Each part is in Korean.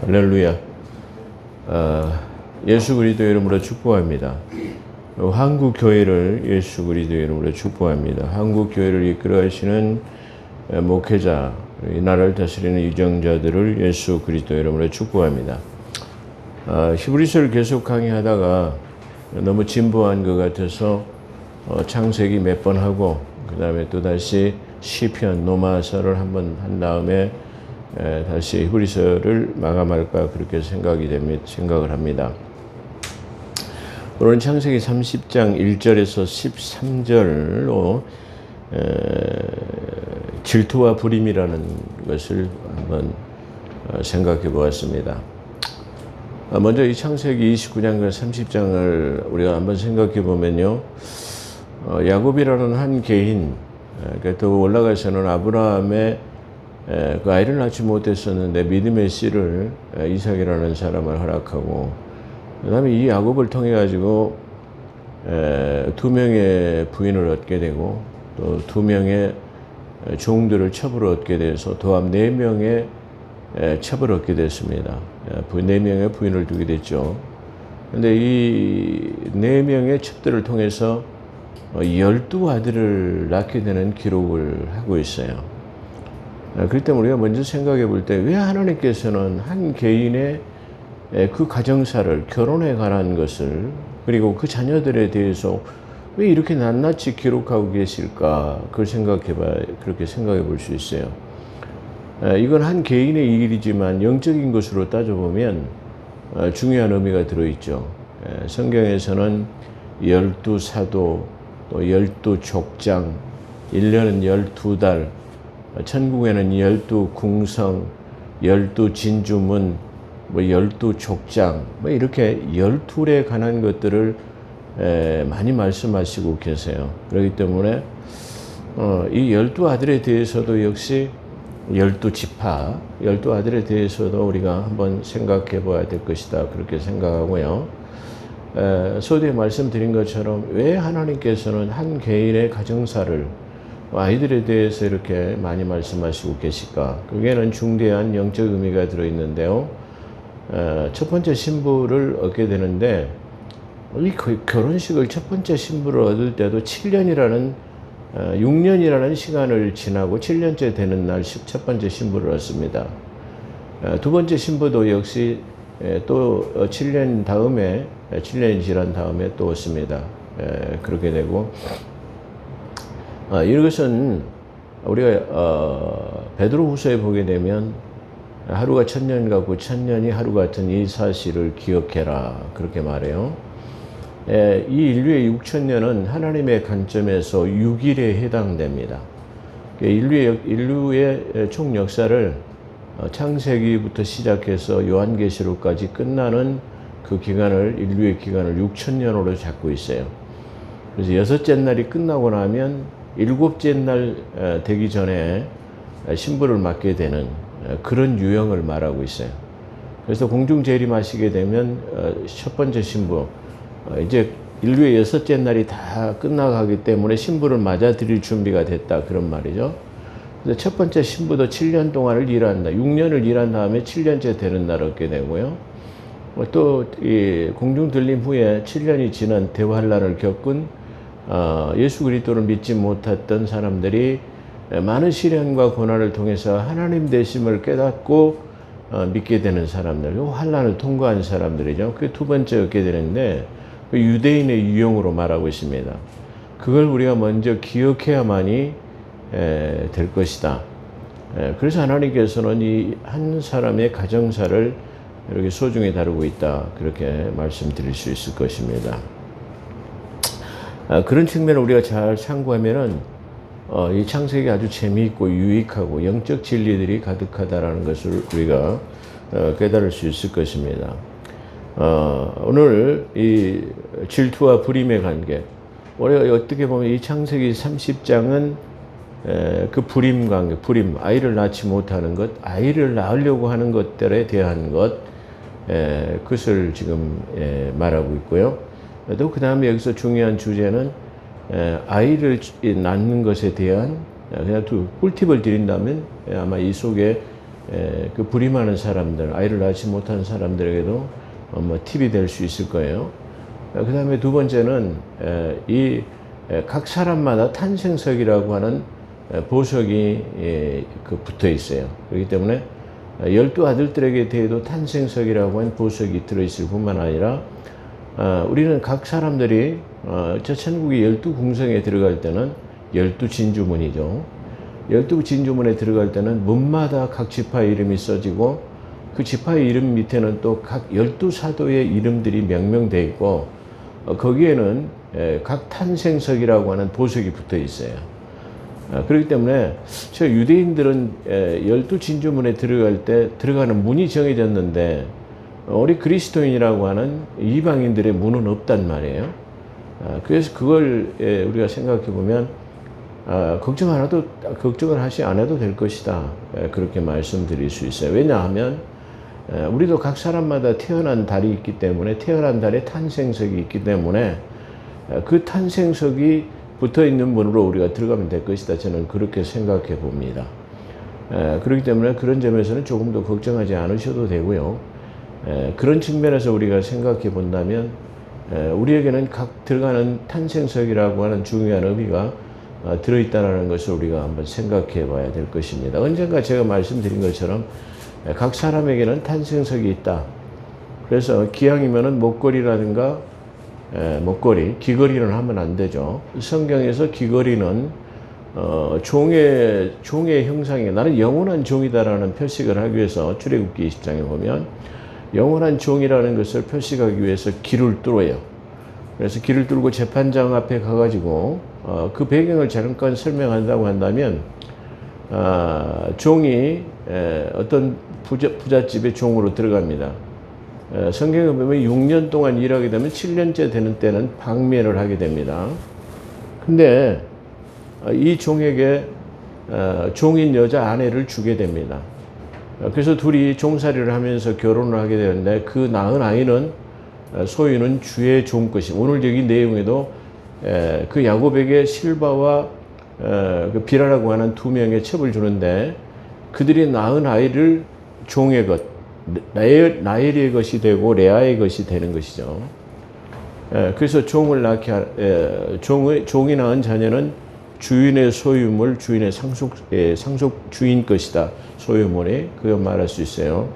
할렐루야. 예수 그리스도의 이름으로 축복합니다. 한국 교회를 예수 그리스도의 이름으로 축복합니다. 한국 교회를 이끌어가시는 목회자, 이 나라를 다스리는 유정자들을 예수 그리스도의 이름으로 축복합니다. 히브리서를 계속 강의하다가 너무 진보한 것 같아서 창세기 몇 번 하고 그 다음에 또 다시 시편, 노마서를 한번 한 다음에 다시 히브리서를 마감할까 그렇게 생각을 합니다. 오늘은 창세기 30장 1절에서 13절로 질투와 불임이라는 것을 한번 생각해 보았습니다. 먼저 이 창세기 29장과 30장을 우리가 한번 생각해 보면요. 야곱이라는 한 개인, 또 올라가서는 아브라함의 그 아이를 낳지 못했었는데 믿음의 씨를 이삭이라는 사람을 허락하고, 그 다음에 이 야곱을 통해 가지고 2명의 부인을 얻게 되고 또 2명의 종들을 첩으로 얻게 돼서 도합 4명의 첩을 얻게 됐습니다. 4명의 부인을 두게 됐죠. 그런데 이 4명의 첩들을 통해서 12아들을 낳게 되는 기록을 하고 있어요. 그럴 때 우리가 먼저 생각해 볼 때 왜 하나님께서는 한 개인의 그 가정사를, 결혼에 관한 것을, 그리고 그 자녀들에 대해서 왜 이렇게 낱낱이 기록하고 계실까? 그걸 그렇게 생각해 볼 수 있어요. 이건 한 개인의 일이지만 영적인 것으로 따져보면 중요한 의미가 들어있죠. 성경에서는 12사도, 또 12족장, 1년은 12달, 천국에는 12궁성, 12진주문, 12족장, 이렇게 12에 관한 것들을 많이 말씀하시고 계세요. 그렇기 때문에 이 12아들에 대해서도 역시 12지파, 12아들에 대해서도 우리가 한번 생각해 봐야 될 것이다. 그렇게 생각하고요. 서두에 말씀드린 것처럼 왜 하나님께서는 한 개인의 가정사를, 아이들에 대해서 이렇게 많이 말씀하시고 계실까? 그게는 중대한 영적 의미가 들어있는데요. 첫 번째 신부를 얻게 되는데, 이 결혼식을 첫 번째 신부를 얻을 때도 6년이라는 시간을 지나고 7년째 되는 날 첫 번째 신부를 얻습니다. 두 번째 신부도 역시 또 7년 다음에, 7년이 지난 다음에 또 얻습니다. 그렇게 되고, 이것은 우리가 베드로후서에 보게 되면 하루가 1000년 같고 1000년이 하루 같은 이 사실을 기억해라, 그렇게 말해요. 이 인류의 6000년은 하나님의 관점에서 6일에 해당됩니다. 인류의 총 역사를 창세기부터 시작해서 요한계시록까지 끝나는 그 기간을, 인류의 기간을 6000년으로 잡고 있어요. 그래서 6째 날이 끝나고 나면 7째 날 되기 전에 신부를 맞게 되는 그런 유형을 말하고 있어요. 그래서 공중 재림하시게 되면 첫 번째 신부, 이제 인류의 6째 날이 다 끝나가기 때문에 신부를 맞아들일 준비가 됐다, 그런 말이죠. 그래서 첫 번째 신부도 7년 동안을 일한다. 6년을 일한 다음에 7년째 되는 날 얻게 되고요. 또 이 공중 들림 후에 7년이 지난 대환란을 겪은 예수 그리스도를 믿지 못했던 사람들이 많은 시련과 고난을 통해서 하나님 되심을 깨닫고 믿게 되는 사람들, 그 환란을 통과한 사람들이죠. 그게 두 번째 얻게 되는데, 그 유대인의 유형으로 말하고 있습니다. 그걸 우리가 먼저 기억해야만이 될 것이다. 그래서 하나님께서는 이 한 사람의 가정사를 이렇게 소중히 다루고 있다, 그렇게 말씀드릴 수 있을 것입니다. 그런 측면을 우리가 잘 참고하면은 이 창세기 아주 재미있고 유익하고 영적 진리들이 가득하다라는 것을 우리가 깨달을 수 있을 것입니다. 오늘 이 질투와 불임의 관계, 우리가 어떻게 보면 이 창세기 30장은 그 불임 관계, 아이를 낳지 못하는 것, 아이를 낳으려고 하는 것들에 대한 그것을 지금 말하고 있고요. 또 그 다음에 여기서 중요한 주제는 아이를 낳는 것에 대한, 그냥 꿀팁을 드린다면 아마 이 속에 그 불임하는 사람들, 아이를 낳지 못한 사람들에게도 뭐 팁이 될 수 있을 거예요. 그 다음에 두 번째는 이 각 사람마다 탄생석이라고 하는 보석이 붙어 있어요. 그렇기 때문에 12아들들에게 대해도 탄생석이라고 하는 보석이 들어있을 뿐만 아니라 우리는 각 사람들이 저 천국의 12궁성에 들어갈 때는 12진주문이죠. 12진주문에 들어갈 때는 문마다 각 지파의 이름이 써지고 그 지파의 이름 밑에는 또 각 12사도의 이름들이 명명되어 있고 거기에는 각 탄생석이라고 하는 보석이 붙어 있어요. 그렇기 때문에 저 유대인들은 12진주문에 들어갈 때 들어가는 문이 정해졌는데 우리 그리스도인이라고 하는 이방인들의 문은 없단 말이에요. 그래서 그걸 우리가 생각해 보면 걱정을 하지 않아도 될 것이다. 그렇게 말씀드릴 수 있어요. 왜냐하면 우리도 각 사람마다 태어난 달이 있기 때문에 태어난 달에 탄생석이 있기 때문에 그 탄생석이 붙어 있는 문으로 우리가 들어가면 될 것이다. 저는 그렇게 생각해 봅니다. 그렇기 때문에 그런 점에서는 조금 더 걱정하지 않으셔도 되고요. 그런 측면에서 우리가 생각해 본다면 우리에게는 각 들어가는 탄생석이라고 하는 중요한 의미가 들어있다는 것을 우리가 한번 생각해 봐야 될 것입니다. 언젠가 제가 말씀드린 것처럼 각 사람에게는 탄생석이 있다. 그래서 기왕이면은 목걸이라든가 귀걸이는 하면 안 되죠. 성경에서 귀걸이는 종의 형상이 나는 영원한 종이다라는 표식을 하기 위해서 출애굽기 20장에 보면 영원한 종이라는 것을 표식하기 위해서 길을 뚫어요. 그래서 길을 뚫고 재판장 앞에 가가지고 그 배경을 잠깐 설명한다고 한다면 종이 어떤 부잣집의 종으로 들어갑니다. 성경에 보면 6년 동안 일하게 되면 7년째 되는 때는 방면을 하게 됩니다. 근데 이 종에게 종인 여자 아내를 주게 됩니다. 그래서 둘이 종살이를 하면서 결혼을 하게 되는데 그 낳은 아이는 소유는 주의 종 것이. 오늘 여기 내용에도 그 야곱에게 실바와 그 비라라고 하는 두 명의 첩을 주는데 그들이 낳은 아이를 종의 것, 나엘의 것이 되고 레아의 것이 되는 것이죠. 그래서 종이 낳은 자녀는 주인의 소유물, 주인의 상속 주인 것이다. 소유물이 그거 말할 수 있어요.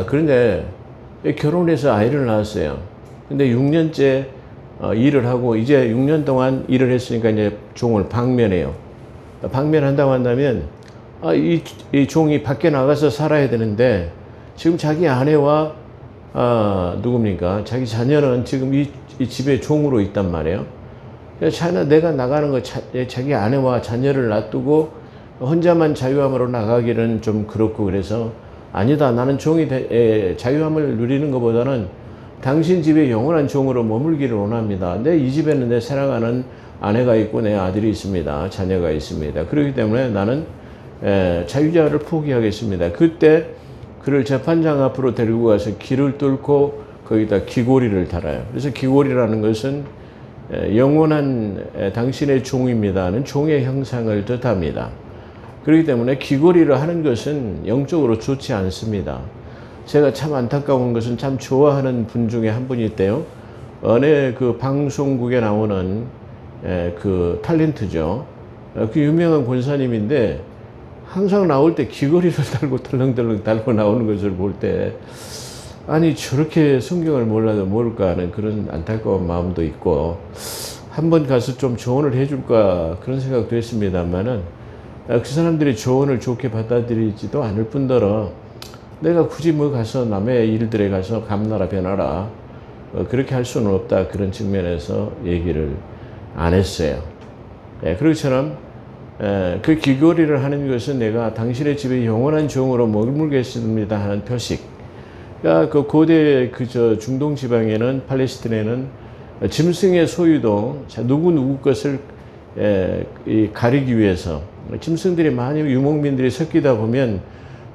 그런데 결혼해서 아이를 낳았어요. 근데 6년째 일을 하고 이제 6년 동안 일을 했으니까 이제 종을 방면해요. 방면한다고 한다면 이 종이 밖에 나가서 살아야 되는데 지금 자기 아내와 누굽니까? 자기 자녀는 지금 이 집에 종으로 있단 말이에요. 내가 나가는 거 자기 아내와 자녀를 놔두고 혼자만 자유함으로 나가기는 좀 그렇고 그래서 아니다. 나는 자유함을 누리는 것보다는 당신 집에 영원한 종으로 머물기를 원합니다. 이 집에는 내 사랑하는 아내가 있고 내 아들이 있습니다. 자녀가 있습니다. 그렇기 때문에 나는 자유자를 포기하겠습니다. 그때 그를 재판장 앞으로 데리고 가서 길을 뚫고 거기다 귀고리를 달아요. 그래서 귀고리라는 것은 영원한 당신의 종입니다는 종의 형상을 뜻합니다. 그렇기 때문에 귀고리를 하는 것은 영적으로 좋지 않습니다. 제가 참 안타까운 것은 참 좋아하는 분 중에 한 분이 있대요. 어느 그 방송국에 나오는 그 탤런트죠. 그 유명한 권사님인데 항상 나올 때 귀걸이를 달고 덜렁덜렁 달고 나오는 것을 볼 때 아니 저렇게 성경을 몰라도 모를까 하는 그런 안타까운 마음도 있고 한번 가서 좀 조언을 해줄까 그런 생각도 했습니다만은 그 사람들이 조언을 좋게 받아들이지도 않을 뿐더러 내가 굳이 가서 남의 일들에 가서 감나라 변하라 그렇게 할 수는 없다 그런 측면에서 얘기를 안 했어요. 그렇처럼 그 귀걸이를 하는 것은 내가 당신의 집에 영원한 종으로 머물겠습니다 하는 표식. 그러니까 그 고대 중동 지방에는 팔레스틴에는 짐승의 소유도 누구 것을 가리기 위해서 짐승들이 많이 유목민들이 섞이다 보면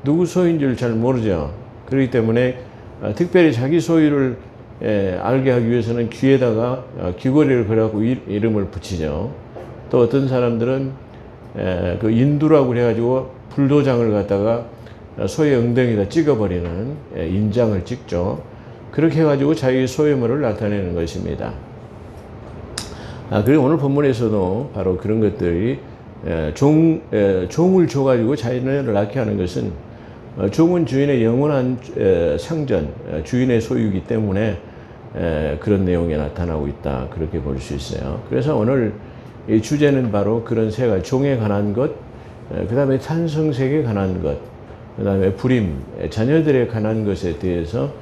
누구 소유인 줄 잘 모르죠. 그렇기 때문에 특별히 자기 소유를 알게 하기 위해서는 귀에다가 귀걸이를 걸어갖고 이름을 붙이죠. 또 어떤 사람들은 그 인두라고 그래가지고 불도장을 갖다가 소의 엉덩이에다 찍어버리는 인장을 찍죠. 그렇게 해가지고 자기 소유물을 나타내는 것입니다. 그리고 오늘 본문에서도 바로 그런 것들이 종을 줘가지고 자녀를 낳게 하는 것은 종은 주인의 영원한 상전, 주인의 소유이기 때문에 그런 내용이 나타나고 있다. 그렇게 볼 수 있어요. 그래서 오늘 이 주제는 바로 그런 세 가지, 종에 관한 것, 그 다음에 탄성색에 관한 것, 그 다음에 불임, 자녀들에 관한 것에 대해서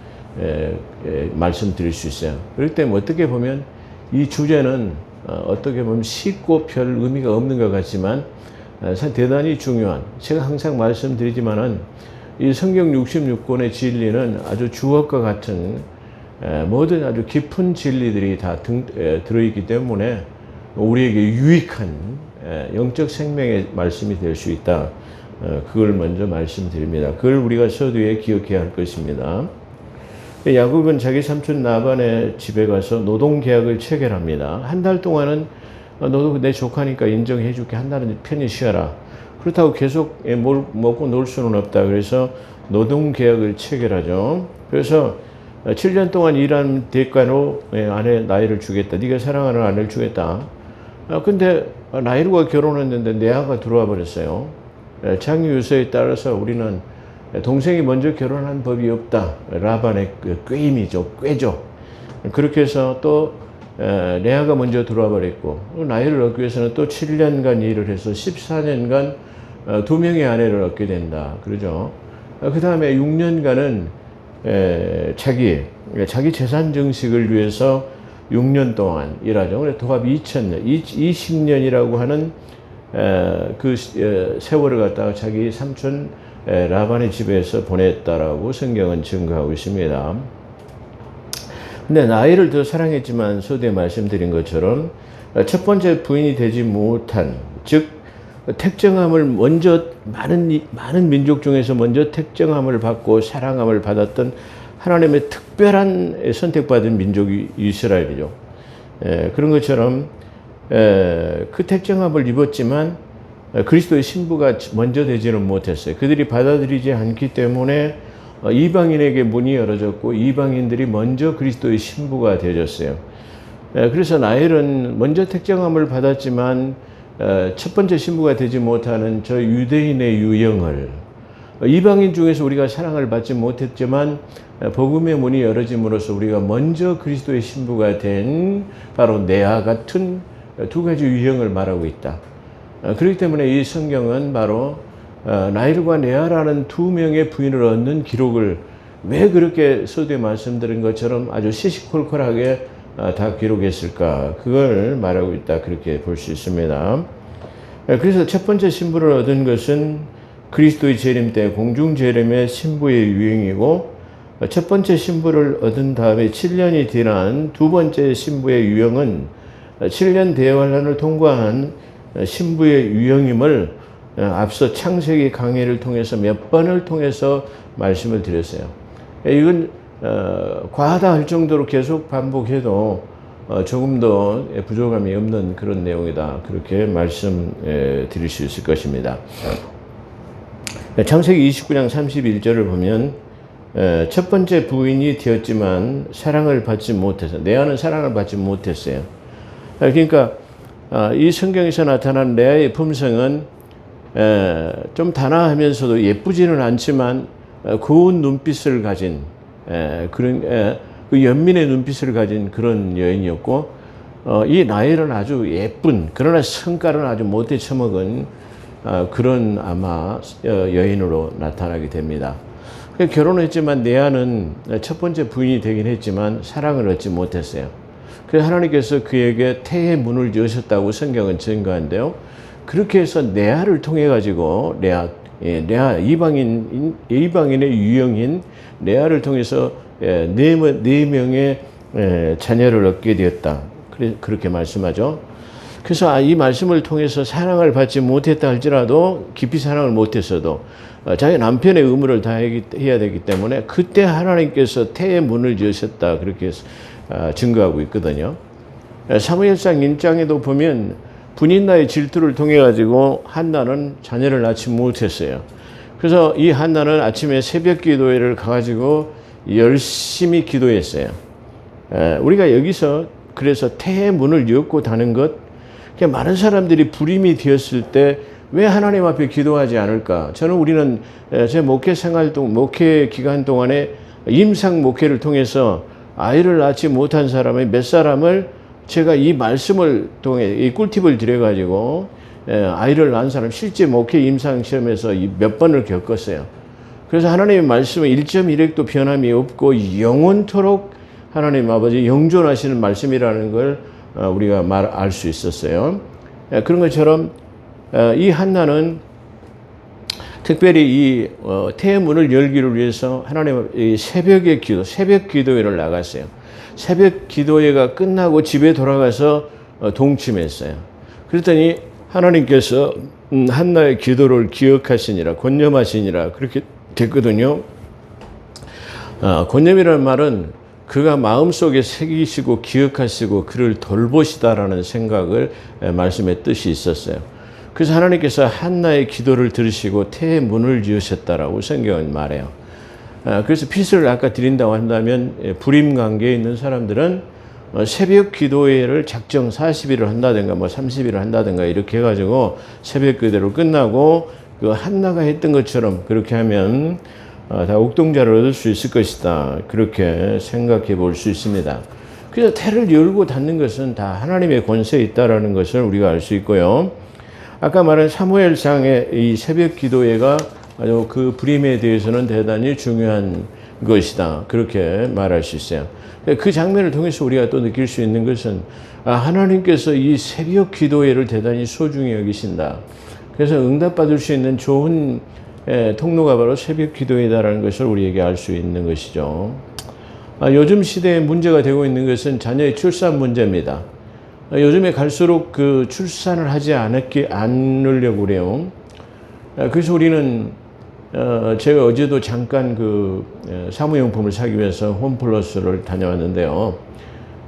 말씀드릴 수 있어요. 그렇기 때문에 어떻게 보면 이 주제는 어떻게 보면 쉽고 별 의미가 없는 것 같지만 대단히 중요한, 제가 항상 말씀드리지만은 이 성경 66권의 진리는 아주 주옥과 같은 모든 아주 깊은 진리들이 다 들어있기 때문에 우리에게 유익한 영적 생명의 말씀이 될 수 있다. 그걸 먼저 말씀드립니다. 그걸 우리가 서두에 기억해야 할 것입니다. 야곱은 자기 삼촌 라반의 집에 가서 노동계약을 체결합니다. 한 달 동안은 너도 내 조카니까 인정해 줄게. 한 달은 편히 쉬어라. 그렇다고 계속 뭘 먹고 놀 수는 없다. 그래서 노동계약을 체결하죠. 그래서 7년 동안 일한 대가로 아내 나이를 주겠다. 네가 사랑하는 아내를 주겠다. 근데 나이루가 결혼했는데 레아가 들어와 버렸어요. 창의 유서에 따라서 우리는 동생이 먼저 결혼한 법이 없다. 라반의 꾀임이죠. 꾀죠. 그렇게 해서 또 레아가 먼저 들어와 버렸고, 나이를 얻기 위해서는 또 7년간 일을 해서 14년간 2명의 아내를 얻게 된다. 그러죠. 그 다음에 6년간은 자기 재산 증식을 위해서 6년 동안 일하죠. 그래서 도합 20년이라고 하는 그 세월을 갖다가 자기 삼촌 라반의 집에서 보냈다라고 성경은 증거하고 있습니다. 근데 나이를 더 사랑했지만 서두에 말씀드린 것처럼 첫 번째 부인이 되지 못한, 즉 택정함을 먼저 많은 민족 중에서 먼저 택정함을 받고 사랑함을 받았던 하나님의 특별한 선택받은 민족이 이스라엘이죠. 그런 것처럼 그 택정함을 입었지만 그리스도의 신부가 먼저 되지는 못했어요. 그들이 받아들이지 않기 때문에 이방인에게 문이 열어졌고 이방인들이 먼저 그리스도의 신부가 되었어요. 그래서 나엘은 먼저 택정함을 받았지만 첫 번째 신부가 되지 못하는 저 유대인의 유형을, 이방인 중에서 우리가 사랑을 받지 못했지만 복음의 문이 열어짐으로써 우리가 먼저 그리스도의 신부가 된 바로 레아 같은 두 가지 유형을 말하고 있다. 그렇기 때문에 이 성경은 바로 라헬과 레아라는 두 명의 부인을 얻는 기록을 왜 그렇게 서두에 말씀드린 것처럼 아주 시시콜콜하게 다 기록했을까, 그걸 말하고 있다. 그렇게 볼 수 있습니다. 그래서 첫 번째 신부를 얻은 것은 그리스도의 재림 때 공중 재림의 신부의 유형이고, 첫 번째 신부를 얻은 다음에 7년이 지난 두 번째 신부의 유형은 7년 대환란을 통과한 신부의 유형임을 앞서 창세기 강의를 통해서 몇 번을 통해서 말씀을 드렸어요. 이건 과하다 할 정도로 계속 반복해도 조금 더 부족함이 없는 그런 내용이다. 그렇게 말씀드릴 수 있을 것입니다. 창세기 29장 31절을 보면 첫 번째 부인이 되었지만 사랑을 받지 못해서, 레아는 사랑을 받지 못했어요. 그러니까 이 성경에서 나타난 레아의 품성은 좀 단아하면서도 예쁘지는 않지만 고운 눈빛을 가진 그런 그 연민의 눈빛을 가진 그런 여인이었고, 이 라헬은 아주 예쁜, 그러나 성깔은 아주 못돼 처먹은 그런 아마 여인으로 나타나게 됩니다. 결혼했지만 레아는 첫 번째 부인이 되긴 했지만 사랑을 얻지 못했어요. 그래서 하나님께서 그에게 태의 문을 여셨다고 성경은 증거한데요. 그렇게 해서 레아를 통해 가지고 레아 이방인의 유형인 레아를 통해서 네 명의 자녀를 얻게 되었다. 그렇게 말씀하죠. 그래서 이 말씀을 통해서 사랑을 받지 못했다 할지라도, 깊이 사랑을 못했어도 자기 남편의 의무를 다해야 되기 때문에 그때 하나님께서 태의 문을 여셨다. 그렇게 증거하고 있거든요. 사무엘상 1장에도 보면 분인나의 질투를 통해 가지고 한나는 자녀를 낳지 못했어요. 그래서 이 한나는 아침에 새벽 기도회를 가가지고 열심히 기도했어요. 우리가 여기서 그래서 태의 문을 엮고 다는 것, 많은 사람들이 불임이 되었을 때 왜 하나님 앞에 기도하지 않을까? 저는 우리는 제 목회 생활 목회 기간 동안에 임상 목회를 통해서 아이를 낳지 못한 사람의 몇 사람을 제가 이 말씀을 통해 이 꿀팁을 드려가지고 아이를 낳은 사람 실제 목회 임상 시험에서 몇 번을 겪었어요. 그래서 하나님의 말씀은 1.1핵도 변함이 없고 영원토록 하나님 아버지 영존하시는 말씀이라는 걸 우리가 알 수 있었어요. 그런 것처럼 이 한나는 특별히 이 태의 문을 열기를 위해서 하나님 새벽의 기도, 새벽 기도회를 나갔어요. 새벽 기도회가 끝나고 집에 돌아가서 동침했어요. 그랬더니 하나님께서 한나의 기도를 기억하시니라, 권념하시니라 그렇게 됐거든요. 권념이라는 말은 그가 마음속에 새기시고 기억하시고 그를 돌보시다라는 생각을 말씀의 뜻이 있었어요. 그래서 하나님께서 한나의 기도를 들으시고 태의 문을 여셨다라고 성경은 말해요. 그래서 핏을 아까 드린다고 한다면 불임 관계에 있는 사람들은 새벽 기도회를 작정 40일을 한다든가 뭐 30일을 한다든가 이렇게 해가지고 새벽 기도를 끝나고 그 한나가 했던 것처럼 그렇게 하면 다 옥동자를 얻을 수 있을 것이다. 그렇게 생각해 볼 수 있습니다. 그래서 태를 열고 닫는 것은 다 하나님의 권세에 있다라는 것을 우리가 알 수 있고요. 아까 말한 사무엘상의 이 새벽 기도회가 아주 그 불임에 대해서는 대단히 중요한 것이다. 그렇게 말할 수 있어요. 그 장면을 통해서 우리가 또 느낄 수 있는 것은 하나님께서 이 새벽 기도회를 대단히 소중히 여기신다. 그래서 응답받을 수 있는 좋은 통로가 바로 새벽 기도회다라는 것을 우리에게 알 수 있는 것이죠. 요즘 시대에 문제가 되고 있는 것은 자녀의 출산 문제입니다. 요즘에 갈수록 그 출산을 하지 않으려고 그래요. 그래서 우리는 제가 어제도 잠깐 그 사무용품을 사기 위해서 홈플러스를 다녀왔는데요.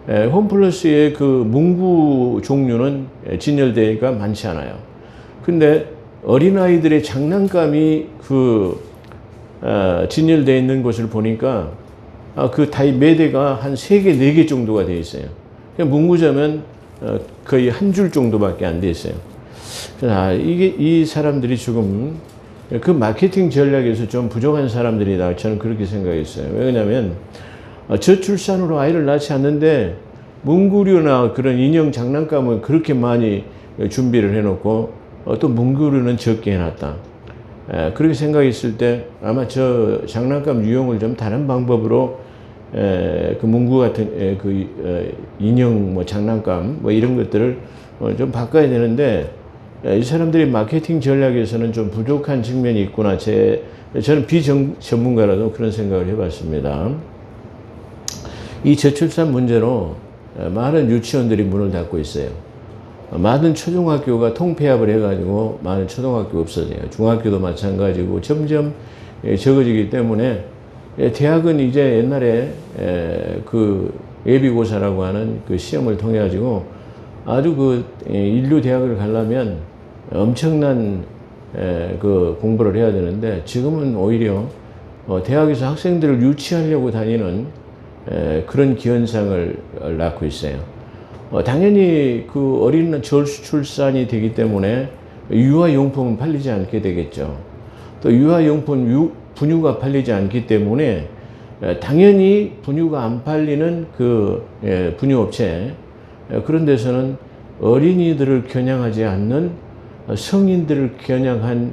홈플러스의 그 문구 종류는 진열대가 많지 않아요. 근데 어린아이들의 장난감이 그 진열되어 있는 것을 보니까 그 매대가 한 3개, 4개 정도가 되어 있어요. 문구점은 거의 한 줄 정도밖에 안 돼 있어요. 이 사람들이 지금 그 마케팅 전략에서 좀 부족한 사람들이다. 저는 그렇게 생각했어요. 왜냐하면 저출산으로 아이를 낳지 않는데 문구류나 그런 인형 장난감은 그렇게 많이 준비를 해놓고 또 문구류는 적게 해놨다. 그렇게 생각했을 때 아마 저 장난감 유형을 좀 다른 방법으로 그 문구 같은 인형 뭐 장난감 뭐 이런 것들을 좀 바꿔야 되는데 이 사람들이 마케팅 전략에서는 좀 부족한 측면이 있구나. 저는 비전문가라도 그런 생각을 해봤습니다. 이 저출산 문제로 많은 유치원들이 문을 닫고 있어요. 많은 초중학교가 통폐합을 해가지고 많은 초등학교가 없어져요. 중학교도 마찬가지고 점점 적어지기 때문에 대학은 이제 옛날에 그 예비고사라고 하는 그 시험을 통해 가지고 아주 그 인류 대학을 가려면 엄청난 그 공부를 해야 되는데 지금은 오히려 대학에서 학생들을 유치하려고 다니는 그런 기현상을 낳고 있어요. 당연히 그 어린 저출산이 되기 때문에 유아용품은 팔리지 않게 되겠죠. 또 유아용품 분유가 팔리지 않기 때문에 당연히 분유가 안 팔리는 그 분유업체 그런 데서는 어린이들을 겨냥하지 않는 성인들을 겨냥한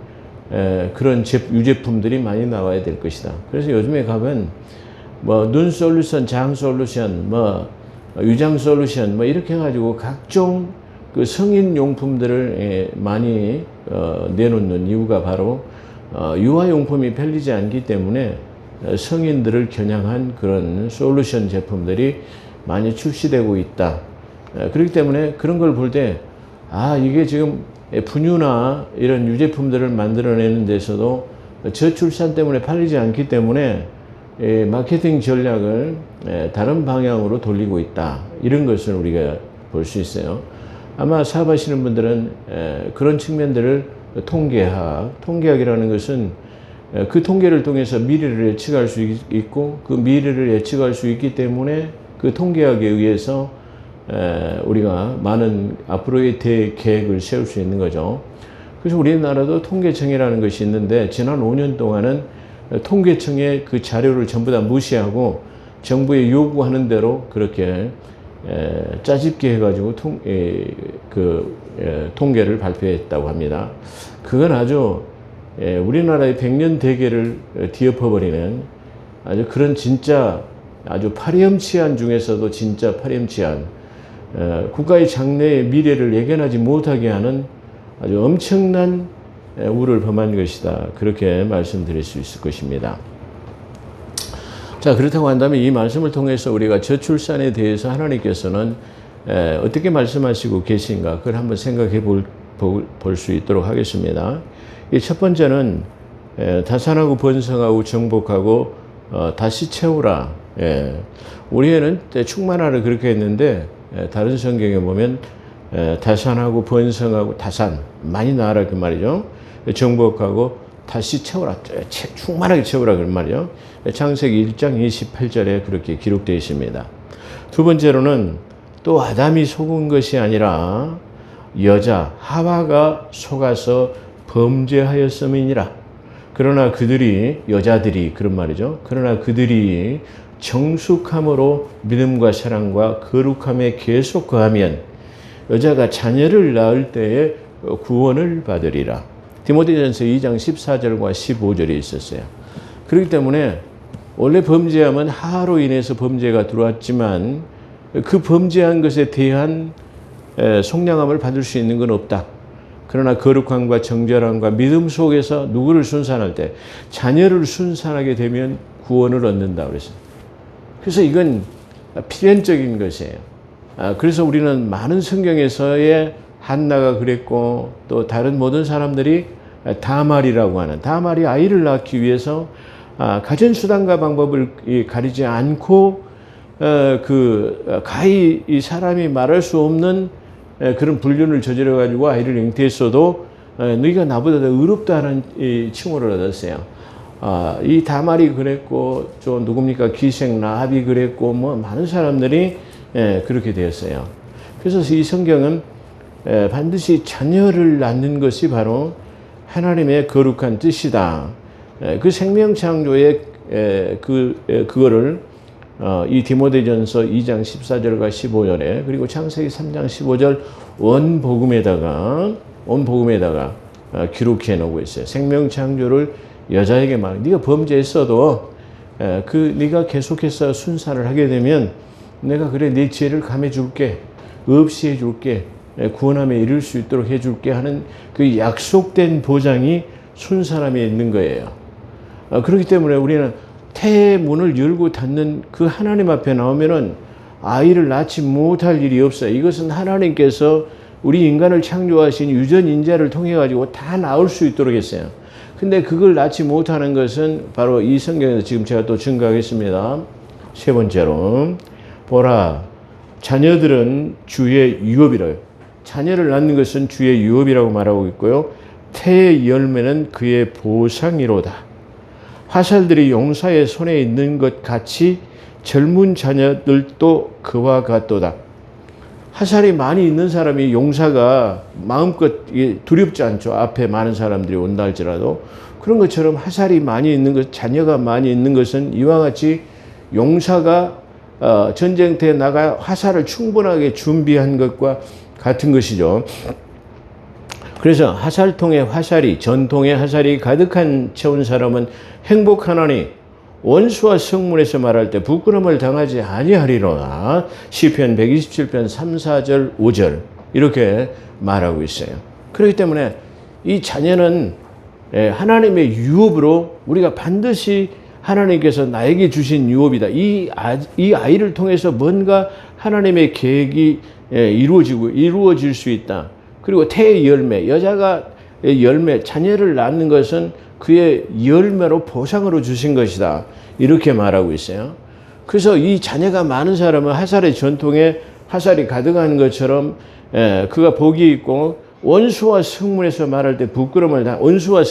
그런 유제품들이 많이 나와야 될 것이다. 그래서 요즘에 가면 뭐 눈 솔루션, 장 솔루션, 뭐 위장 솔루션 뭐 이렇게 해가지고 각종 그 성인 용품들을 많이 내놓는 이유가 바로 유아용품이 팔리지 않기 때문에 성인들을 겨냥한 그런 솔루션 제품들이 많이 출시되고 있다. 그렇기 때문에 그런 걸 볼 때 이게 지금 분유나 이런 유제품들을 만들어내는 데서도 저출산 때문에 팔리지 않기 때문에 마케팅 전략을 다른 방향으로 돌리고 있다. 이런 것을 우리가 볼 수 있어요. 아마 사업하시는 분들은 그런 측면들을 통계학이라는 것은 그 통계를 통해서 미래를 예측할 수 있고 그 미래를 예측할 수 있기 때문에 그 통계학에 의해서 우리가 많은 앞으로의 대계획을 세울 수 있는 거죠. 그래서 우리나라도 통계청이라는 것이 있는데 지난 5년 동안은 통계청의 그 자료를 전부 다 무시하고 정부에 요구하는 대로 그렇게 짜집게 해가지고 통계를 발표했다고 합니다. 그건 아주 우리나라의 100년 대계를 뒤엎어버리는 아주 그런 진짜 아주 파렴치한 중에서도 진짜 파렴치한 국가의 장래의 미래를 예견하지 못하게 하는 아주 엄청난 우를 범한 것이다. 그렇게 말씀드릴 수 있을 것입니다. 자, 그렇다고 한다면 이 말씀을 통해서 우리가 저출산에 대해서 하나님께서는 어떻게 말씀하시고 계신가 그걸 한번 생각해 볼 수 있도록 하겠습니다. 이 첫 번째는 다산하고 번성하고 정복하고 다시 채우라. 우리에는 충만하라 그렇게 했는데 다른 성경에 보면 다산하고 번성하고 다산 많이 낳아라 그 말이죠. 정복하고 다시 채워라, 충만하게 채우라 그런 말이죠. 창세기 1장 28절에 그렇게 기록되어 있습니다. 두 번째로는 또 아담이 속은 것이 아니라 여자 하와가 속아서 범죄하였음이니라. 그러나 그들이 여자들이 그런 말이죠. 그러나 그들이 정숙함으로 믿음과 사랑과 거룩함에 계속 거하면 여자가 자녀를 낳을 때에 구원을 받으리라. 디모데전서 2장 14절과 15절에 있었어요. 그렇기 때문에 원래 범죄함은 하로 인해서 범죄가 들어왔지만 그 범죄한 것에 대한 속량함을 받을 수 있는 건 없다. 그러나 거룩함과 정결함과 믿음 속에서 누구를 순산할 때 자녀를 순산하게 되면 구원을 얻는다 그랬어요. 그래서 이건 필연적인 것이에요. 그래서 우리는 많은 성경에서의 한나가 그랬고 또 다른 모든 사람들이 다말이라고 하는 다말이 아이를 낳기 위해서 가진 수단과 방법을 가리지 않고 가히 이 사람이 말할 수 없는 그런 불륜을 저지러 가지고 아이를 잉태했어도 너희가 나보다 더 의롭다는 칭호를 얻었어요. 이 다말이 그랬고 저 누굽니까 기생 라합이 그랬고 뭐 많은 사람들이 그렇게 되었어요. 그래서 이 성경은 반드시 자녀를 낳는 것이 바로 하나님의 거룩한 뜻이다. 그 생명창조의 그거를 이 디모데전서 2장 14절과 15절에 그리고 창세기 3장 15절 원복음에다가 기록해 놓고 있어요. 생명창조를 여자에게 막 네가 범죄했어도 네가 계속해서 순산을 하게 되면 내가 그래 네 죄를 감해 줄게, 없이 해 줄게, 구원함에 이를 수 있도록 해 줄게 하는 그 약속된 보장이 순산함에 있는 거예요. 그렇기 때문에 우리는 태의 문을 열고 닫는 그 하나님 앞에 나오면은 아이를 낳지 못할 일이 없어요. 이것은 하나님께서 우리 인간을 창조하신 유전인자를 통해 가지고 다 나올 수 있도록 했어요. 근데 그걸 낳지 못하는 것은 바로 이 성경에서 지금 제가 또 증거하겠습니다. 세 번째로 보라 자녀들은 주의 유업이라요. 자녀를 낳는 것은 주의 유업이라고 말하고 있고요. 태의 열매는 그의 보상이로다. 화살들이 용사의 손에 있는 것 같이 젊은 자녀들도 그와 같도다. 화살이 많이 있는 사람이 용사가 마음껏 두렵지 않죠. 앞에 많은 사람들이 온다 할지라도. 그런 것처럼 화살이 많이 있는 것, 자녀가 많이 있는 것은 이와 같이 용사가 전쟁터에 나가 화살을 충분하게 준비한 것과 같은 것이죠. 그래서 화살통에 화살이, 전통에 화살이 가득한 채운 사람은 행복하나니 원수와 성문에서 말할 때 부끄러움을 당하지 아니하리로다. 시편 127편 3, 4절, 5절 이렇게 말하고 있어요. 그렇기 때문에 이 자녀는 하나님의 유업으로 우리가 반드시 하나님께서 나에게 주신 유업이다. 이 아이를 통해서 뭔가 하나님의 계획이 이루어질 수 있다. 그리고 태의 열매, 여자가 열매, 자녀를 낳는 것은 그의 열매로 보상으로 주신 것이다. 이렇게 말하고 있어요. 그래서 이 자녀가 많은 사람은 화살의 전통에 화살이 가득한 것처럼 그가 복이 있고 원수와 성문에서 말할 때 부끄러움을 원수와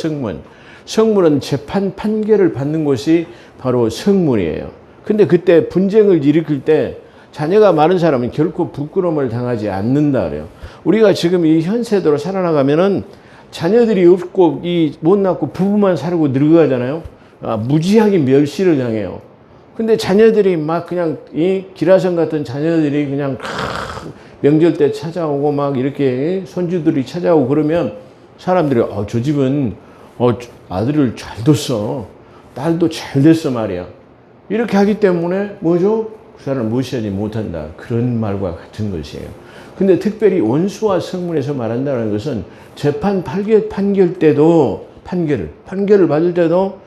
성문은 재판 판결을 받는 곳이 바로 성문이에요. 근데 그때 분쟁을 일으킬 때 자녀가 많은 사람은 결코 부끄러움을 당하지 않는다 그래요. 우리가 지금 이 현 세대로 살아나가면은 자녀들이 없고 못 낳고 부부만 살고 늙어가잖아요. 무지하게 멸시를 당해요. 근데 자녀들이 막 그냥 이 기라성 같은 자녀들이 그냥 명절 때 찾아오고 막 이렇게 손주들이 찾아오고 그러면 사람들이 저 집은 아들을 잘 뒀어. 딸도 잘 됐어 말이야. 이렇게 하기 때문에 뭐죠? 그 사람을 무시하지 못한다. 그런 말과 같은 것이에요. 근데 특별히 원수와 성문에서 말한다는 것은 재판 판결 때도 판결을 받을 때도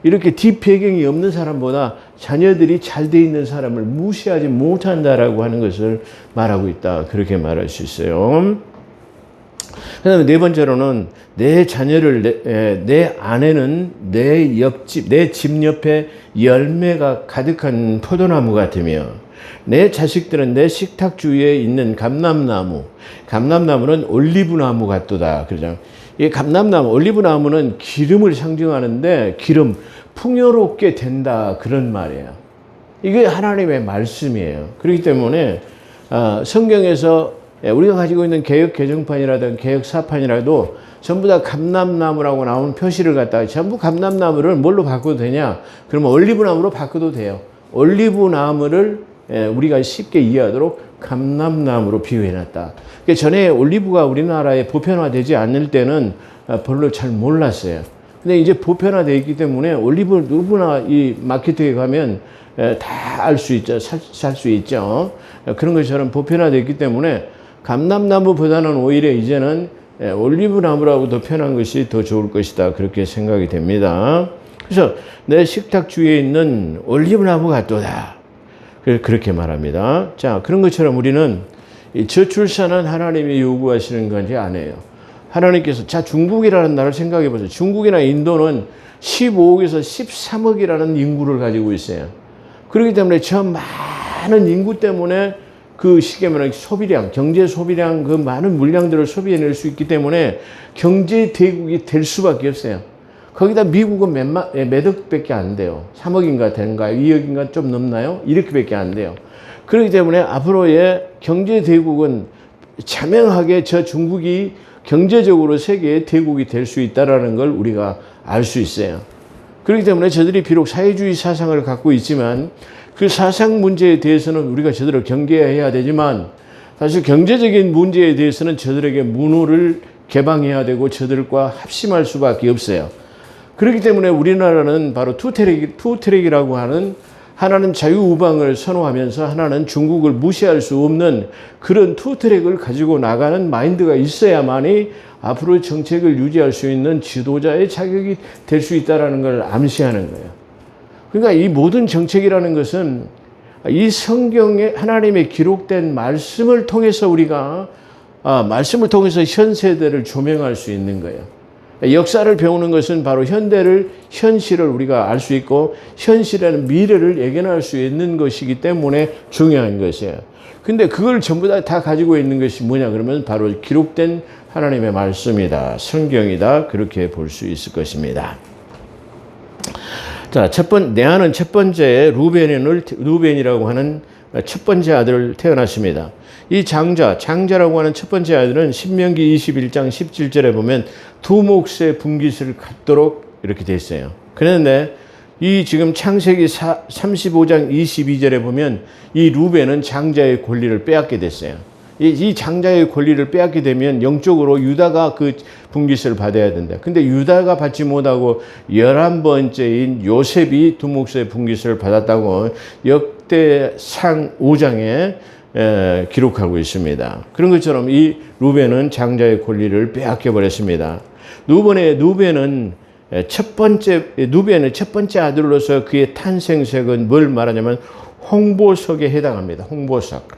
이렇게 뒷배경이 없는 사람보다 자녀들이 잘 돼 있는 사람을 무시하지 못한다라고 하는 것을 말하고 있다. 그렇게 말할 수 있어요. 그 다음에 네 번째로는 내 자녀를, 내 아내는 내 집 옆에 열매가 가득한 포도나무 같으며 내 자식들은 내 식탁 주위에 있는 감람나무는 올리브나무 같도다. 그러죠. 이 감람나무, 올리브나무는 기름을 상징하는데 풍요롭게 된다. 그런 말이에요. 이게 하나님의 말씀이에요. 그렇기 때문에 성경에서 우리가 가지고 있는 개역 개정판이라든 개역 사판이라도 전부 다 감람나무라고 나오는 표시를 갖다가 전부 감람나무를 뭘로 바꿔도 되냐? 그러면 올리브나무로 바꿔도 돼요. 올리브나무를 우리가 쉽게 이해하도록 감람나무로 비유해놨다. 그러니까 전에 올리브가 우리나라에 보편화되지 않을 때는 별로 잘 몰랐어요. 근데 이제 보편화되어 있기 때문에 올리브 누구나 이 마케트에 가면 다 알 수 있죠. 살 수 있죠. 그런 것처럼 보편화되어 있기 때문에 감람나무보다는 오히려 이제는 올리브나무라고 더 편한 것이 더 좋을 것이다. 그렇게 생각이 됩니다. 그래서 내 식탁 주위에 있는 올리브나무 같도다. 그렇게 말합니다. 자, 그런 것처럼 우리는 저출산은 하나님이 요구하시는 건지 아니에요. 하나님께서, 중국이라는 나라를 생각해 보세요. 중국이나 인도는 15억에서 13억이라는 인구를 가지고 있어요. 그렇기 때문에 저 많은 인구 때문에 그 시계면 경제 소비량, 그 많은 물량들을 소비해낼 수 있기 때문에 경제 대국이 될 수밖에 없어요. 거기다 미국은 몇 억밖에 안 돼요. 3억인가 되는가요? 2억인가 좀 넘나요? 이렇게밖에 안 돼요. 그렇기 때문에 앞으로의 경제 대국은 자명하게 저 중국이 경제적으로 세계의 대국이 될 수 있다는 걸 우리가 알 수 있어요. 그렇기 때문에 저들이 비록 사회주의 사상을 갖고 있지만 그 사상 문제에 대해서는 우리가 저들을 경계해야 되지만 사실 경제적인 문제에 대해서는 저들에게 문호를 개방해야 되고 저들과 합심할 수밖에 없어요. 그렇기 때문에 우리나라는 바로 투트랙이라고 하는, 하나는 자유우방을 선호하면서 하나는 중국을 무시할 수 없는 그런 투트랙을 가지고 나가는 마인드가 있어야만이 앞으로 정책을 유지할 수 있는 지도자의 자격이 될 수 있다는 걸 암시하는 거예요. 그러니까 이 모든 정책이라는 것은 이 성경에 하나님의 기록된 말씀을 통해서 우리가 말씀을 통해서 현 세대를 조명할 수 있는 거예요. 역사를 배우는 것은 바로 현실을 우리가 알 수 있고 현실에는 미래를 예견할 수 있는 것이기 때문에 중요한 것이에요. 근데 그걸 전부 다 가지고 있는 것이 뭐냐 그러면 바로 기록된 하나님의 말씀이다. 성경이다. 그렇게 볼 수 있을 것입니다. 자, 내 아는 첫 번째 루벤이라고 하는 첫 번째 아들 태어났습니다. 이 장자라고 하는 첫 번째 아들은 신명기 21장 17절에 보면 두 몫의 분깃을 갖도록 이렇게 돼 있어요. 그런데 이 지금 창세기 35장 22절에 보면 이 루벤은 장자의 권리를 빼앗게 됐어요. 이 장자의 권리를 빼앗게 되면 영적으로 유다가 그 분깃을 받아야 된다. 근데 유다가 받지 못하고 11번째인 요셉이 두 몫의 분깃을 받았다고 역대상 5장에 기록하고 있습니다. 그런 것처럼 이 루벤은 장자의 권리를 빼앗겨 버렸습니다. 루벤의 첫 번째 아들로서 그의 탄생색은 뭘 말하냐면 홍보석에 해당합니다. 홍보석.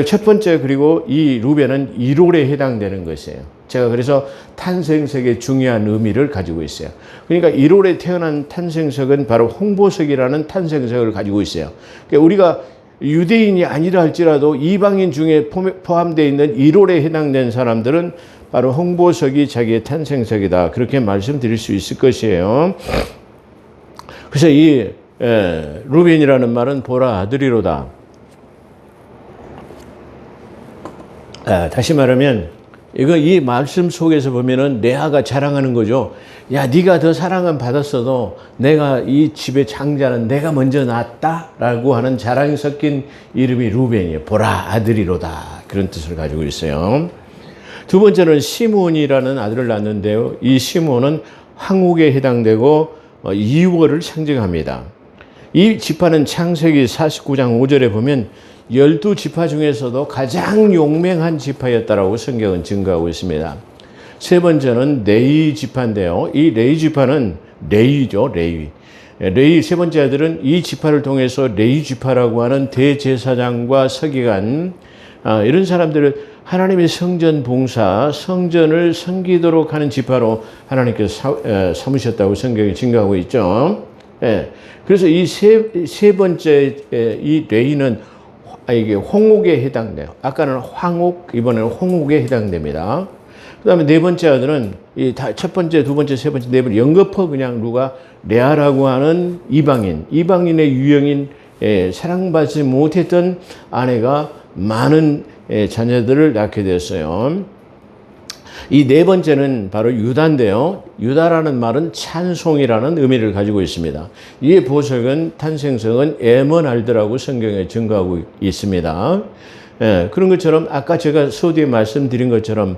첫 번째, 그리고 이 루벤은 1월에 해당되는 것이에요. 제가 그래서 탄생석의 중요한 의미를 가지고 있어요. 그러니까 1월에 태어난 탄생석은 바로 홍보석이라는 탄생석을 가지고 있어요. 그러니까 우리가 유대인이 아니라 할지라도 이방인 중에 포함되어 있는 1홀에 해당된 사람들은 바로 홍보석이 자기의 탄생석이다. 그렇게 말씀드릴 수 있을 것이에요. 그래서 이 루벤이라는 말은 보라 아들이로다. 다시 말하면 이 말씀 속에서 보면은 레아가 자랑하는 거죠. 야, 네가 더 사랑은 받았어도 내가 이 집의 장자는 내가 먼저 낳았다라고 하는 자랑이 섞인 이름이 루벤이에요. 보라 아들이로다. 그런 뜻을 가지고 있어요. 두 번째는 시몬이라는 아들을 낳는데요. 이 시몬은 황후에 해당되고 이월을 상징합니다. 이 지파는 창세기 49장 5절에 보면 12지파 중에서도 가장 용맹한 지파였다라고 성경은 증거하고 있습니다. 세 번째는 레위 지파인데요. 이 레위 지파는 레위죠, 레위. 레위 세 번째 아들은 이 지파를 통해서 레위 지파라고 하는 대제사장과 서기관, 이런 사람들을 하나님의 성전 봉사, 성전을 섬기도록 하는 지파로 하나님께서 삼으셨다고 성경이 증거하고 있죠. 그래서 이 세 번째 이 레위는 이게 홍옥에 해당돼요. 아까는 황옥, 이번에는 홍옥에 해당됩니다. 그 다음에 네 번째 아들은 첫 번째, 두 번째, 세 번째, 네 번째 연거푸 그냥 누가 레아라고 하는 이방인의 유형인 사랑받지 못했던 아내가 많은 자녀들을 낳게 됐어요. 이 네 번째는 바로 유다인데요. 유다라는 말은 찬송이라는 의미를 가지고 있습니다. 이의 보석은 탄생석은 에머날드라고 성경에 증거하고 있습니다. 그런 것처럼 아까 제가 서두에 말씀드린 것처럼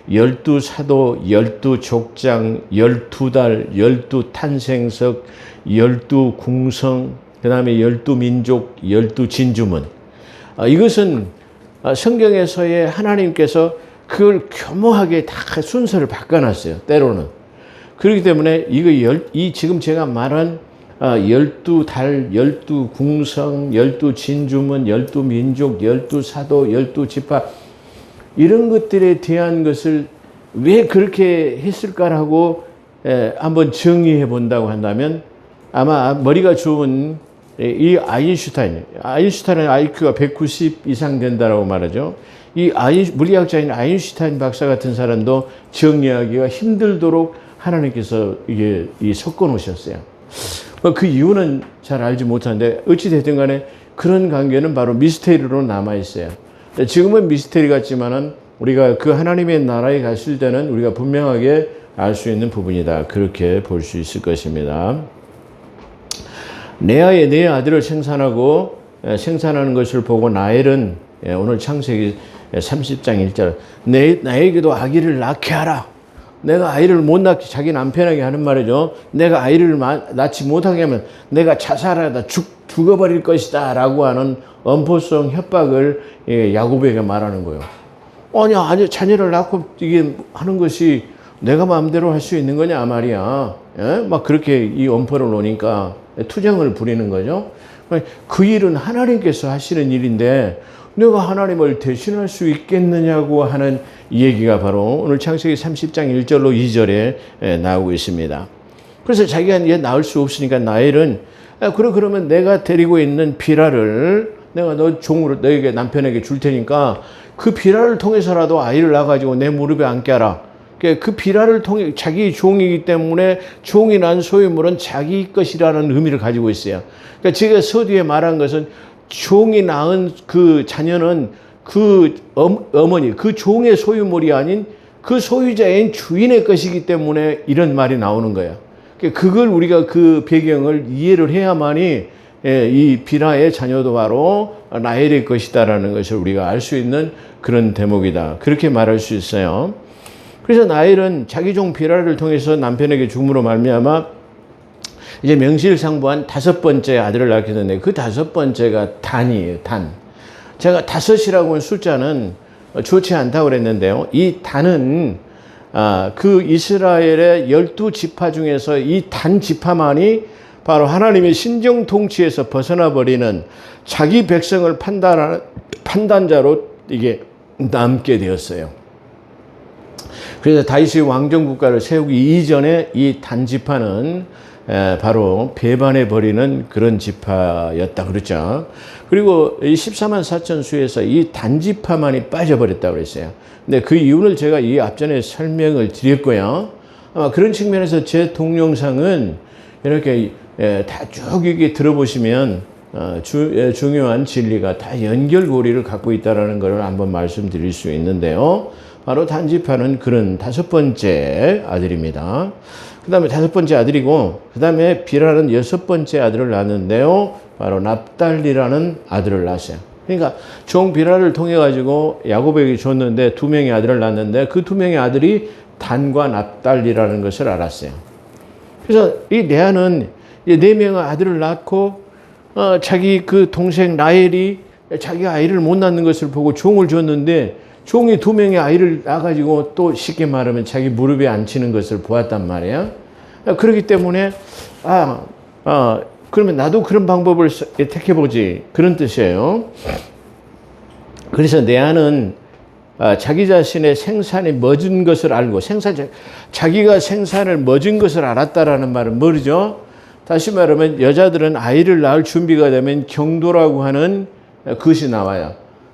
12사도, 12족장, 12달, 12탄생석, 12궁성, 그 다음에 12민족, 12진주문. 이것은 성경에서의 하나님께서 그걸 교묘하게 다 순서를 바꿔놨어요. 때로는. 그렇기 때문에 이 지금 제가 말한 12달, 12궁성, 12진주문, 12민족, 12사도, 12지파 이런 것들에 대한 것을 왜 그렇게 했을까라고 한번 정의해 본다고 한다면 아마 머리가 좋은 이 아인슈타인의 IQ가 190 이상 된다라고 말하죠. 이 물리학자인 아인슈타인 박사 같은 사람도 정의하기가 힘들도록 하나님께서 이게 섞어 놓으셨어요. 그 이유는 잘 알지 못하는데 어찌됐든 간에 그런 관계는 바로 미스테리로 남아 있어요. 지금은 미스테리 같지만은 우리가 그 하나님의 나라에 갔을 때는 우리가 분명하게 알 수 있는 부분이다. 그렇게 볼 수 있을 것입니다. 레아의 네 아들을 생산하는 것을 보고 라헬은 오늘 창세기 30장 1절 나에게도 아기를 낳게 하라. 내가 아이를 못 낳게 자기 남편에게 하는 말이죠. 내가 아이를 낳지 못하게 하면 내가 자살하다 죽어버릴 것이다 라고 하는 엄포성 협박을 야곱에게 말하는 거예요. 아니 자녀를 낳고 이게 하는 것이 내가 마음대로 할 수 있는 거냐 말이야. 막 그렇게 이 엄포를 놓으니까 투정을 부리는 거죠. 그 일은 하나님께서 하시는 일인데 내가 하나님을 대신할 수 있겠느냐고 하는 얘기가 바로 오늘 창세기 30장 1절로 2절에 나오고 있습니다. 그래서 자기가 이제 낳을 수 없으니까 라헬은 그러면 내가 데리고 있는 비라를 내가 너 종으로 너에게 남편에게 줄 테니까 그 비라를 통해서라도 아이를 낳아가지고 내 무릎에 앉게 하라. 그 비라를 통해 자기 종이기 때문에 종이 낳은 소유물은 자기 것이라는 의미를 가지고 있어요. 그러니까 제가 서두에 말한 것은 종이 낳은 그 자녀는 그 어머니, 그 종의 소유물이 아닌 그 소유자인 주인의 것이기 때문에 이런 말이 나오는 거예요. 그걸 우리가 그 배경을 이해를 해야만이 이 비라의 자녀도 바로 라헬의 것이다라는 것을 우리가 알 수 있는 그런 대목이다. 그렇게 말할 수 있어요. 그래서 라헬은 자기 종 비라를 통해서 남편에게 죽음으로 말미암아 이제 명실상부한 5번째 아들을 낳게 됐는데 그 5번째가 단이에요. 단. 제가 5이라고 한 숫자는 좋지 않다고 그랬는데요. 이 단은 그 이스라엘의 12지파 중에서 이 단 지파만이 바로 하나님의 신정 통치에서 벗어나 버리는 자기 백성을 판단자로 이게 남게 되었어요. 그래서 다윗이 왕정 국가를 세우기 이전에 이 단지파는 바로 배반해 버리는 그런 지파였다 그랬죠. 그리고 이 14만 4천 수에서 이 단지파만이 빠져버렸다고 그랬어요. 근데 그 이유를 제가 이 앞전에 설명을 드렸고요. 아마 그런 측면에서 제 동영상은 이렇게 다 쭉 이게 들어보시면 중요한 진리가 다 연결고리를 갖고 있다는 것을 한번 말씀드릴 수 있는데요. 바로 단지파는 그런 다섯 번째 아들입니다. 그 다음에 다섯 번째 아들이고, 그 다음에 비라는 여섯 번째 아들을 낳았는데요. 바로 납달리라는 아들을 낳았어요. 그러니까 종 비라를 통해 가지고 야곱에게 줬는데 두 명의 아들을 낳았는데 그 두 명의 아들이 단과 납달리라는 것을 알았어요. 그래서 이 레아는 네 명의 아들을 낳고 자기 그 동생 라헬이 자기 아이를 못 낳는 것을 보고 종을 줬는데 종이 두 명의 아이를 낳아가지고 또 쉽게 말하면 자기 무릎에 앉히는 것을 보았단 말이에요. 그렇기 때문에 그러면 나도 그런 방법을 택해보지, 그런 뜻이에요. 그래서 레아는 자기 자신의 생산이 멎은 것을 알고 자기가 생산을 멎은 것을 알았다라는 말은 뭐죠? 다시 말하면 여자들은 아이를 낳을 준비가 되면 경도라고 하는 것이 나와요.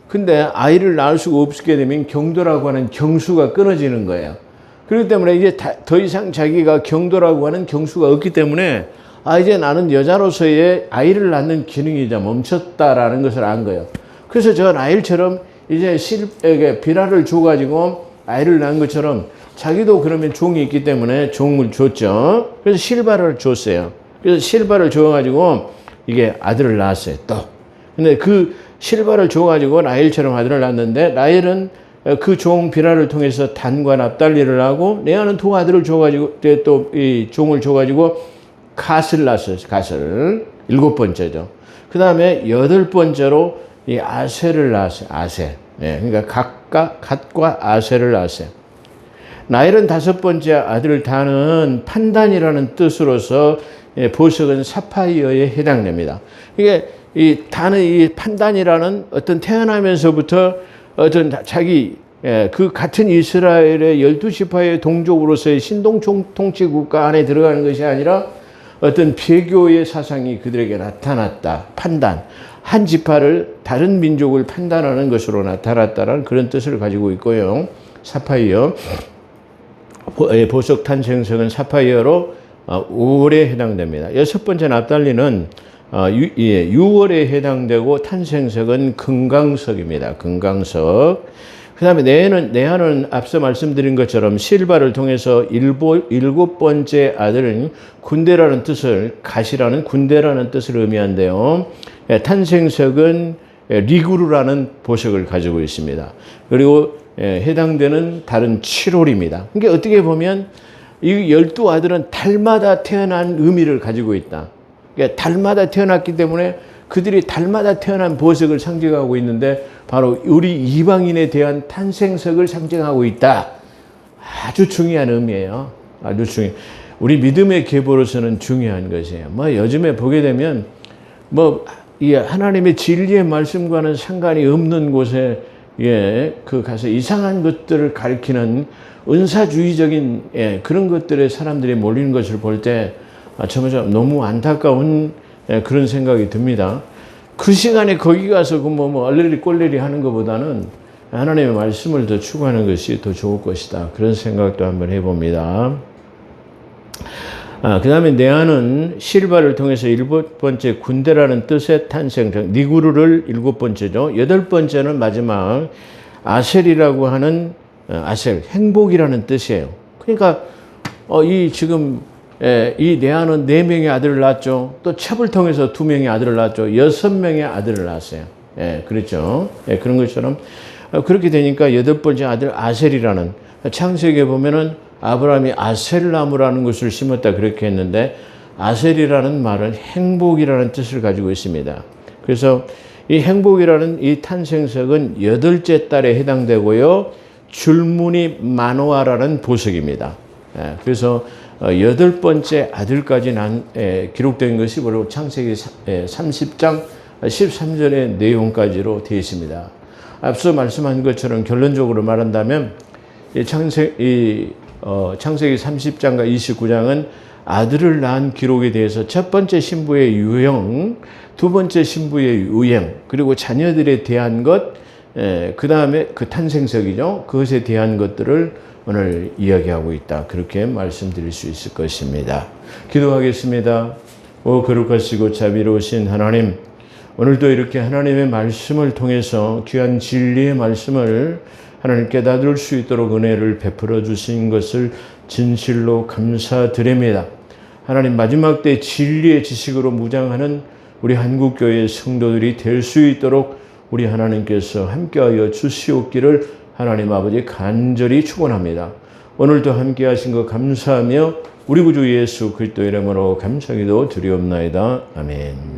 근데 아이를 낳을 수가 없게 되면 경도라고 하는 경수가 끊어지는 거예요. 그렇기 때문에 이제 더 이상 자기가 경도라고 하는 경수가 없기 때문에 이제 나는 여자로서의 아이를 낳는 기능이 이제 멈췄다라는 것을 안 거예요. 그래서 저 라헬처럼 이제 비라를 줘가지고 아이를 낳은 것처럼 자기도 그러면 종이 있기 때문에 종을 줬죠. 그래서 실바를 줬어요. 그래서 실바를 줘가지고 이게 아들을 낳았어요. 또. 근데 그 실바를 줘가지고 라헬처럼 아들을 낳았는데 라헬은 그 종 비라를 통해서 단과 납달리를 하고 레아는 두 아들을 줘가지고 또 이 종을 줘가지고 갓을 낳았어요. 갓을 일곱 번째죠. 그 다음에 여덟 번째로 이 아셀을 낳았어요. 아셀. 그러니까 갓과 아셀을 낳았어요. 라헬은 다섯 번째 아들을 다는 판단이라는 뜻으로서 보석은 사파이어에 해당됩니다. 이게 이 다는 이 판단이라는 어떤 태어나면서부터 어떤 자기 그 같은 이스라엘의 12지파의 동족으로서의 신동 통치 국가 안에 들어가는 것이 아니라 어떤 배교의 사상이 그들에게 나타났다. 판단. 한 지파를 다른 민족을 판단하는 것으로 나타났다는 그런 뜻을 가지고 있고요. 사파이어. 보석 탄생석은 사파이어로 5월에 해당됩니다. 여섯 번째 납달리는 6월에 해당되고 탄생석은 금강석입니다. 금강석. 그 다음에 레아는 앞서 말씀드린 것처럼 실바를 통해서 일곱 번째 아들은 군대라는 뜻을, 갓이라는 군대라는 뜻을 의미한데요. 탄생석은 리구르라는 보석을 가지고 있습니다. 그리고 해당되는 달은 7월입니다. 그러니까 어떻게 보면 이 12아들은 달마다 태어난 의미를 가지고 있다. 그러니까 달마다 태어났기 때문에 그들이 달마다 태어난 보석을 상징하고 있는데 바로 우리 이방인에 대한 탄생석을 상징하고 있다. 아주 중요한 의미예요. 아주 중요. 우리 믿음의 계보로서는 중요한 것이에요. 요즘에 보게 되면 이 하나님의 진리의 말씀과는 상관이 없는 곳에 가서 이상한 것들을 가리키는 은사주의적인 그런 것들에 사람들이 몰리는 것을 볼 때 점점 너무 안타까운 그런 생각이 듭니다. 그 시간에 거기 가서 얼레리 꼴레리 하는 것보다는 하나님의 말씀을 더 추구하는 것이 더 좋을 것이다. 그런 생각도 한번 해봅니다. 그 다음에 레아는 실바를 통해서 일곱 번째 군대라는 뜻의 탄생, 니구르를 일곱 번째죠. 여덟 번째는 마지막 아셀이라고 하는 아셀, 행복이라는 뜻이에요. 그러니까 이 레아는 4명의 아들을 낳았죠. 또 첩을 통해서 2명의 아들을 낳았죠. 6명의 아들을 낳았어요. 그렇죠. 그런 것처럼 그렇게 되니까 여덟 번째 아들 아셀이라는, 창세기에 보면은 아브라함이 아셀나무라는 것을 심었다 그렇게 했는데 아셀이라는 말은 행복이라는 뜻을 가지고 있습니다. 그래서 이 행복이라는 이 탄생석은 여덟째 달에 해당되고요. 줄무늬 마노아라는 보석입니다. 그래서 여덟 번째 아들까지 기록된 것이 바로 창세기 30장 13절의 내용까지로 되어 있습니다. 앞서 말씀한 것처럼 결론적으로 말한다면 창세기 30장과 29장은 아들을 낳은 기록에 대해서 첫 번째 신부의 유형, 두 번째 신부의 유형, 그리고 자녀들에 대한 것, 그 다음에 그 탄생석이죠. 그것에 대한 것들을 오늘 이야기하고 있다. 그렇게 말씀드릴 수 있을 것입니다. 기도하겠습니다. 오 거룩하시고 자비로우신 하나님, 오늘도 이렇게 하나님의 말씀을 통해서 귀한 진리의 말씀을 하나님 깨닫을 수 있도록 은혜를 베풀어 주신 것을 진실로 감사드립니다. 하나님 마지막 때 진리의 지식으로 무장하는 우리 한국교회의 성도들이 될 수 있도록 우리 하나님께서 함께하여 주시옵기를 하나님 아버지 간절히 축원합니다. 오늘도 함께하신 것 감사하며 우리 구주 예수 그리스도 이름으로 감사기도 드리옵나이다. 아멘.